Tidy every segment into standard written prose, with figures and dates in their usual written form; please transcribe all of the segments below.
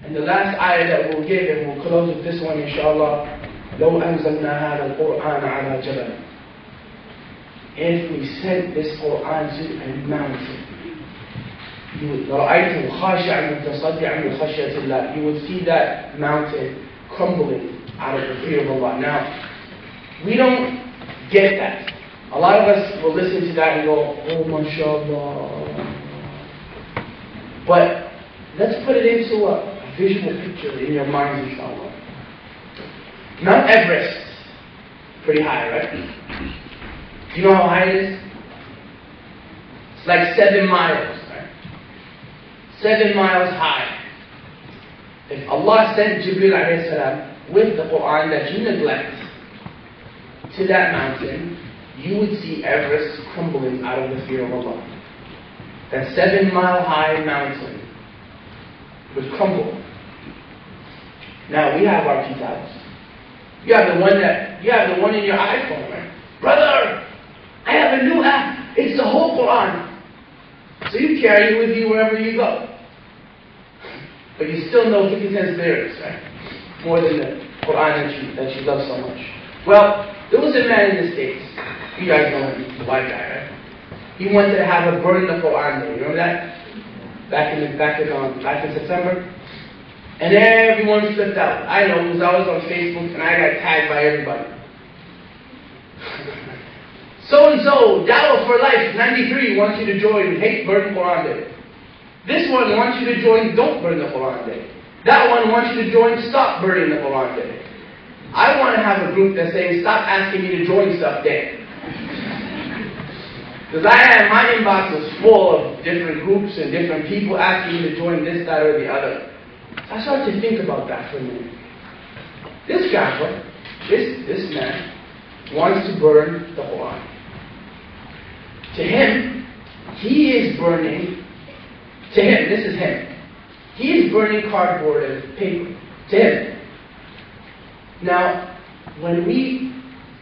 And the last ayah that we'll give, and we'll close with this one, inshallah. لو أنزلنا هذا القرآن على جبل. If we sent this Quran to a mountain, رأيته خاشعا متصدعا من خشية الله. You would see that mountain crumbling out of the fear of Allah. Now, we don't get that. A lot of us will listen to that and go, oh, mashallah. But let's put it into a visual picture in your mind, inshallah. Mount Everest, pretty high, right? Do you know how high it is? It's like 7 miles, right? 7 miles high. If Allah sent Jibreel alayhi salam with the Quran that you neglect to that mountain, you would see Everest crumbling out of the fear of Allah. That 7 mile high mountain would crumble. Now we have our Pt2. You have the one in your iPhone, right? Brother, I have a new app. It's the whole Quran. So you carry it with you wherever you go. But you still know 50 lyrics, right? More than the Quran that you love so much. Well, there was a man in the States. You guys know him, the white guy, right? He wanted to have a burn the Quran day. You remember that? Back in September? And everyone flipped out. I know, because I was on Facebook and I got tagged by everybody. So-and-so, Dawah for Life, 93, wants you to join Hate Burn Quran Day. This one wants you to join Don't Burn the Quran Day. That one wants you to join Stop Burning the Quran Day. I want to have a group that's saying, stop asking me to join stuff day. Because my inbox was full of different groups and different people asking me to join this, that, or the other. So I started to think about that for a minute. This guy, this man, wants to burn the Quran. To him, he is burning, to him, this is him. He is burning cardboard and paper. To him. Now, when we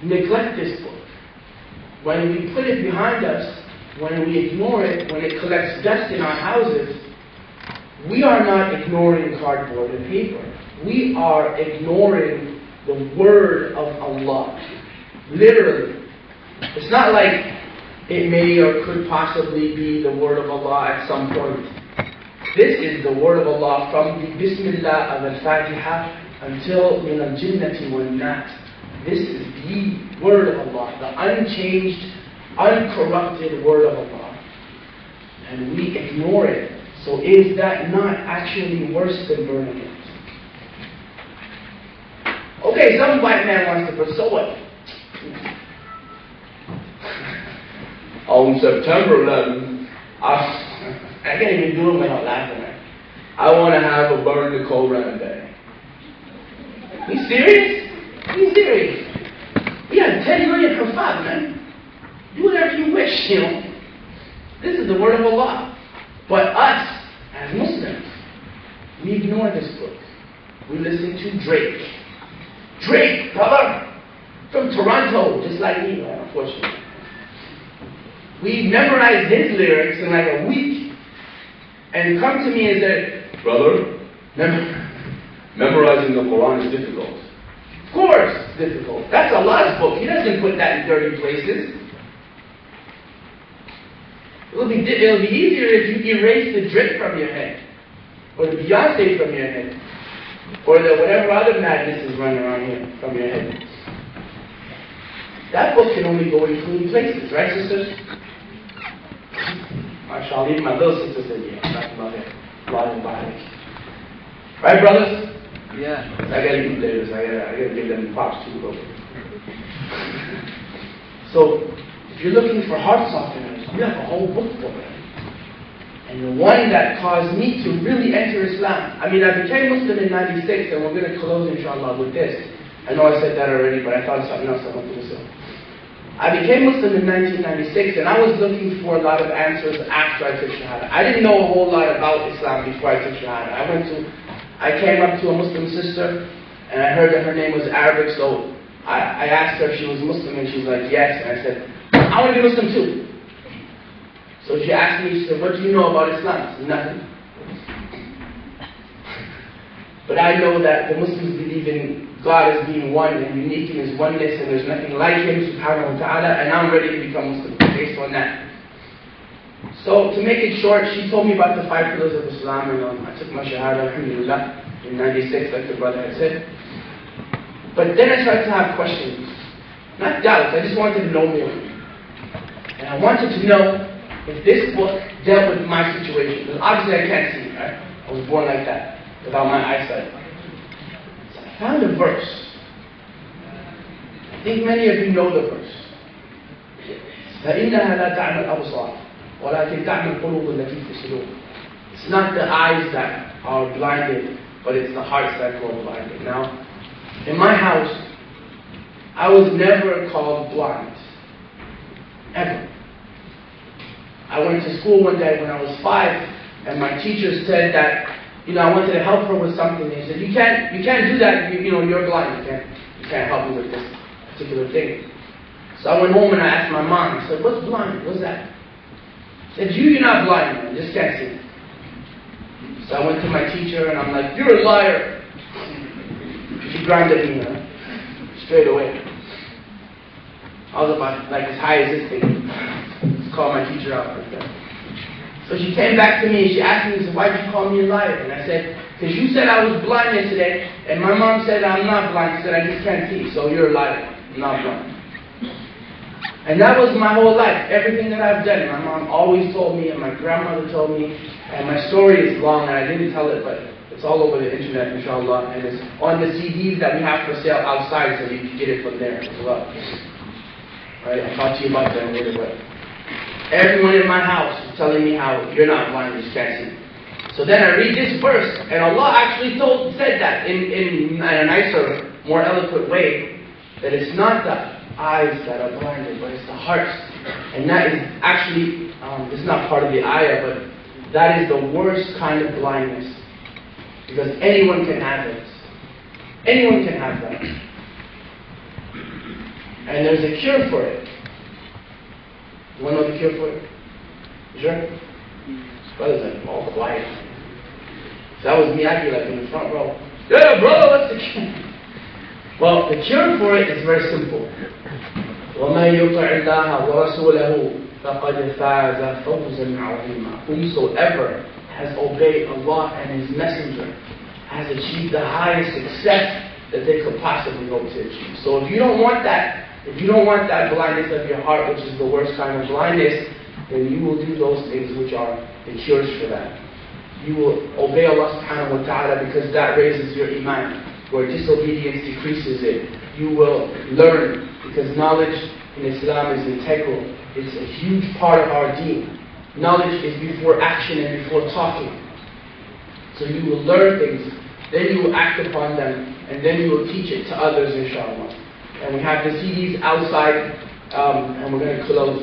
neglect this book, when we put it behind us, when we ignore it, when it collects dust in our houses, we are not ignoring cardboard and paper. We are ignoring the word of Allah. Literally. It's not like it may or could possibly be the word of Allah at some point. This is the word of Allah from the Bismillah of Al-Fatiha until min al-jinnati wal-nas. This is the word of Allah, the unchanged, uncorrupted word of Allah. And we ignore it. So is that not actually worse than burning it? Okay, some white man wants to burn, so what? On September 11th, I can't even do it without laughing. I want to have a burn the Quran day. You serious? You serious? We have 10 million kafab, man. Do whatever you wish, you know. This is the word of Allah. But us, as Muslims, we ignore this book. We listen to Drake. Drake, brother! From Toronto, just like me, unfortunately. We memorized his lyrics in like a week. And come to me and say, brother, memorizing the Quran is difficult. Of course it's difficult. That's Allah's book. He doesn't put that in dirty places. It'll be easier if you erase the Drake from your head. Or the Beyonce from your head. Or the whatever other madness is running around here from your head. That book can only go in clean places, right, sisters? I'll leave my little sister said, yeah, I'm talking about it. Right, brothers? Yeah. I gotta eat later, so I gotta give them props too, bro. So, if you're looking for heart softeners, you have a whole book for them. And the one that caused me to really enter Islam. I mean, I became Muslim in 96, and we're going to close, inshallah, with this. I know I said that already, but I thought of something else I wanted to say. I became Muslim in 1996, and I was looking for a lot of answers after I took Shahada. I didn't know a whole lot about Islam before I took Shahada. I came up to a Muslim sister, and I heard that her name was Arabic, so I asked her if she was Muslim, and she was like, yes. And I said, I want to be Muslim too. So she asked me, she said, what do you know about Islam? I said, nothing. But I know that the Muslims believe in God as being one and unique in His oneness, and there's nothing like Him, subhanahu wa ta'ala, and I'm ready to become Muslim based on that. So, to make it short, she told me about the 5 pillars of Islam, and I took my shahada, alhamdulillah, in 96, like the brother had said. But then I started to have questions. Not doubts, I just wanted to know more. And I wanted to know if this book dealt with my situation. Because obviously I can't see, right? I was born like that, without my eyesight. So I found a verse. I think many of you know the verse. فَإِنَّهَا لَا تَعْمَى الْأَبْصَارِ وَلَكِنْ تَعْمَى الْقُلُوبُ الَّتِي فِي الصُّدُورِ. It's not the eyes that are blinded, but it's the hearts that grow blinded. Now, in my house, I was never called blind. Ever. I went to school one day when I was 5, and my teacher said that, I wanted to help her with something. They said, you can't do that, you're blind. You can't help me with this particular thing. So I went home and I asked my mom, I said, what's blind? What's that? She said, you're not blind, man, just can't see. So I went to my teacher and I'm like, you're a liar. She grounded me, straight away. I was about as high as this thing. Just called my teacher out like that. So she came back to me and she asked me, so why did you call me a liar? And I said, because you said I was blind yesterday, and my mom said I'm not blind. She said I just can't see, so you're a liar. I'm not blind. And that was my whole life. Everything that I've done, my mom always told me, and my grandmother told me, and my story is long, and I didn't tell it, but it's all over the internet, inshallah, and it's on the CDs that we have for sale outside, so you can get it from there as well. Right? I talked to you about that a little bit. Everyone in my house is telling me how you're not blind, you just can't see. So then I read this verse, and Allah actually said that in a nicer, more eloquent way, that it's not the eyes that are blinded, but it's the hearts. And that is actually, it's not part of the ayah, but that is the worst kind of blindness. Because anyone can have it. Anyone can have that. And there's a cure for it. You want to know the cure for it? You sure? Brothers like all quiet. If that was me, I'd be in the front row. Yeah, bro, what's the cure? Well, the cure for it is very simple. وَمَنْ يُطِعِ اللَّهَ وَرَسُولَهُ فَقَدْ فَازَ فَوْزًا عَظِيمًا. Whosoever has obeyed Allah and His Messenger has achieved the highest success that they could possibly hope to achieve. So if you don't want that, blindness of your heart, which is the worst kind of blindness, then you will do those things which are the cures for that. You will obey Allah subhanahu wa ta'ala because that raises your iman, where disobedience decreases it. You will learn because knowledge in Islam is integral. It's a huge part of our deen. Knowledge is before action and before talking. So you will learn things, then you will act upon them, and then you will teach it to others, inshallah. And we have the CDs outside, and we're going to close.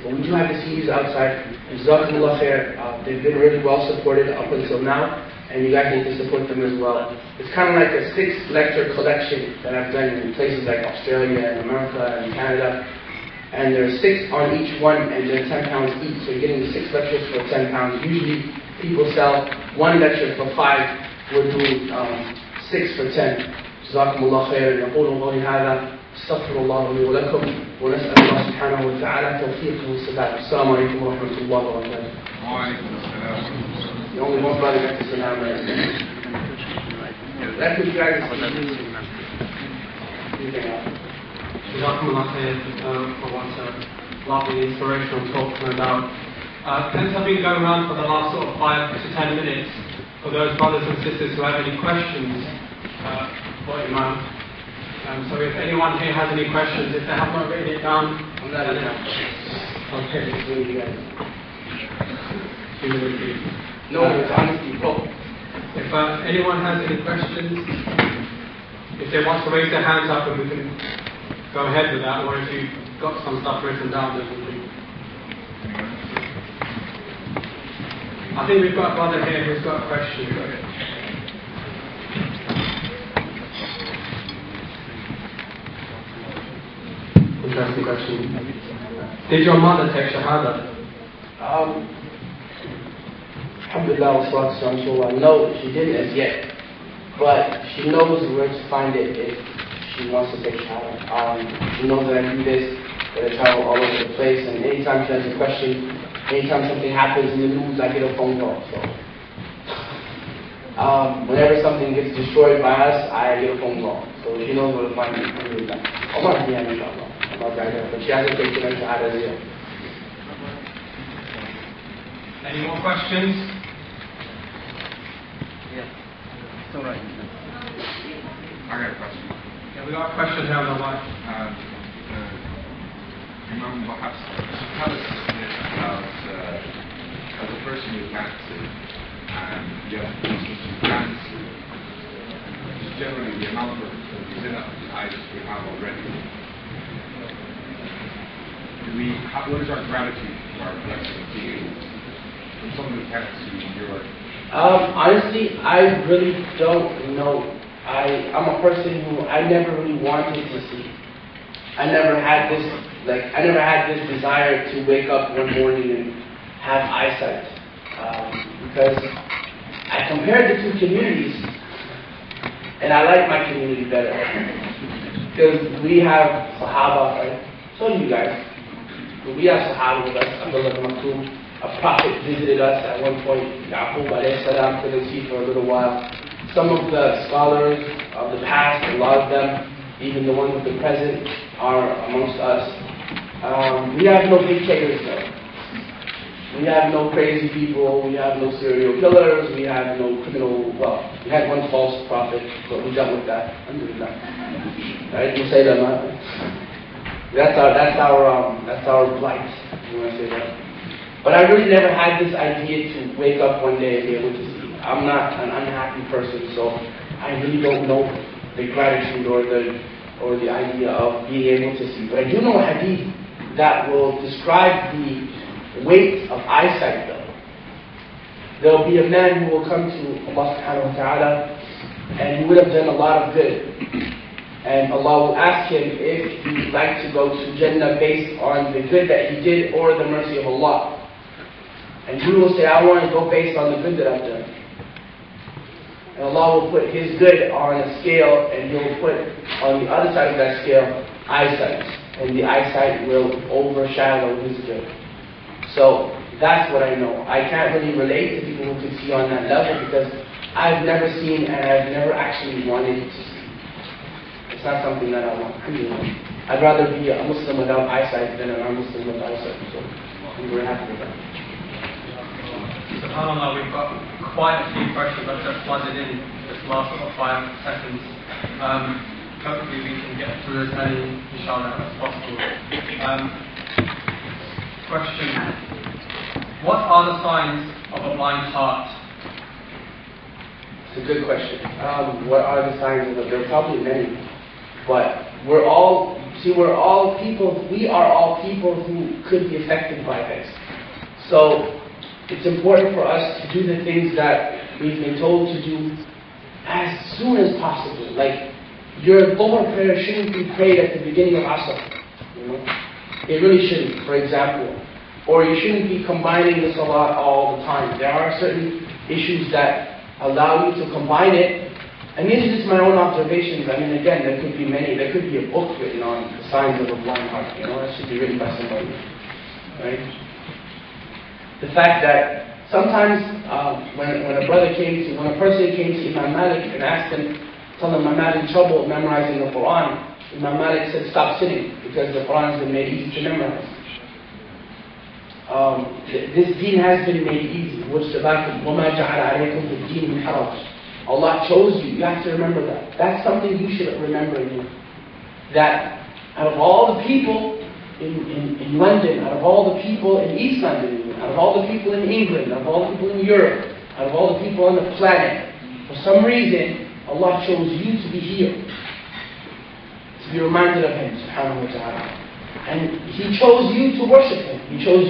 But we do have the CDs outside. And Jazakumullah khair, they've been really well supported up until now, and you guys need to support them as well. It's kind of like a 6-lecture collection that I've done in places like Australia and America and Canada. And there's 6 on each one, and they're £10 each. So you're getting 6 lectures for £10. Usually people sell 1 lecture for 5. We'll do 6 for 10. جزاكم الله خيرا. يقول قولي هذا استغفر الله لي ولكم ونسأل الله سبحانه وتعالى توفيقه والسداد. السلام عليكم ورحمة الله وبركاته. وعليكم السلام. The only one brother got to salam right now. That's what you guys جزاكم الله خير for what a lovely inspirational talk, no doubt. Things have been going around for the last sort of 5 to 10 minutes. For those brothers and sisters who have any questions for Imaam. So if anyone here has any questions, if they have not written it down, I'm not in okay. No, it's honestly cool. If anyone has any questions, if they want to raise their hands up and we can go ahead with that, or if you've got some stuff written down, then we can. I think we've got a brother here who's got a question. Interesting question. Did your mother take Shahada? Alhamdulillah wa salatu wasalam. No, she didn't as yet. but she knows where to find it if she wants to take shahada. She knows that I do this, that I travel all over the place, and anytime she has a question, anytime something happens in the news, I get a phone call. So whenever something gets destroyed by us, I get a phone call. So she knows where to find me. But she hasn't taken her shahada yet. Any more questions? Yeah. It's all right. I got a question. Yeah, we got a question here on the line. Imam, perhaps tell us a bit about, as a person who fancy, and young Muslims who fancy, just generally the amount of items we have already. What is our gratitude for our blessing of being from someone who can't see your? Honestly, I really don't know. I'm a person who I never really wanted to see. I never had this desire to wake up one morning and have eyesight. Because I compared the two communities, and I like my community better. Because we have Sahaba, right? So do you guys. We have Sahaba with us. Abdullah Maktoum. A prophet visited us at one point. Yaqub alayhi salam couldn't see for a little while. Some of the scholars of the past, a lot of them, even the ones of the present, are amongst us. We have no dictators though. We have no crazy people. We have no serial killers. We have no criminal. Well, we had one false prophet, but we dealt with that. Right? You say that, man. That's our blight. You want to say that? But I really never had this idea to wake up one day and be able to see. I'm not an unhappy person, so I really don't know the gratitude or the idea of being able to see. But I do know a hadith that will describe the weight of eyesight though. There will be a man who will come to Allah subhanahu wa ta'ala and he would have done a lot of good. And Allah will ask him if he would like to go to Jannah based on the good that he did or the mercy of Allah. And he will say, I want to go based on the good that I've done. And Allah will put his good on a scale, and He will put on the other side of that scale eyesight. And the eyesight will overshadow his good. So that's what I know. I can't really relate to people who can see on that level because I've never seen and I've never actually wanted to see. It's not something that I want. I'd rather be a Muslim without eyesight than a non-Muslim with eyesight. So I'm very happy with that. SubhanAllah, we've got quite a few questions that just flooded in this last sort of 5 seconds. Hopefully we can get through as many, inshallah, as possible. Question: what are the signs of a blind heart? It's a good question. What are the signs of it? There are probably many, but we are all people. We are all people who could be affected by this. So it's important for us to do the things that we've been told to do as soon as possible. Like, your Dhuhr prayer shouldn't be prayed at the beginning of Asr. You know? It really shouldn't, for example. Or you shouldn't be combining the Salah all the time. There are certain issues that allow you to combine it. And these are just my own observations. I mean, again, there could be many. There could be a book written on the signs of a blind heart. You know, that should be written by somebody. Right? The fact that sometimes when a person came to Imam Malik and asked him, told him, I'm having trouble memorizing the Quran, Imam Malik said, stop sitting, because the Quran has been made easy to memorize. This deen has been made easy. Allah chose you. You have to remember that. That's something you should remember. That out of all the people in London, out of all the people in East London, out of all the people in England, out of all the people in Europe, out of all the people on the planet, for some reason, Allah chose you to be here. To be reminded of Him, subhanahu wa ta'ala. And He chose you to worship Him. He chose you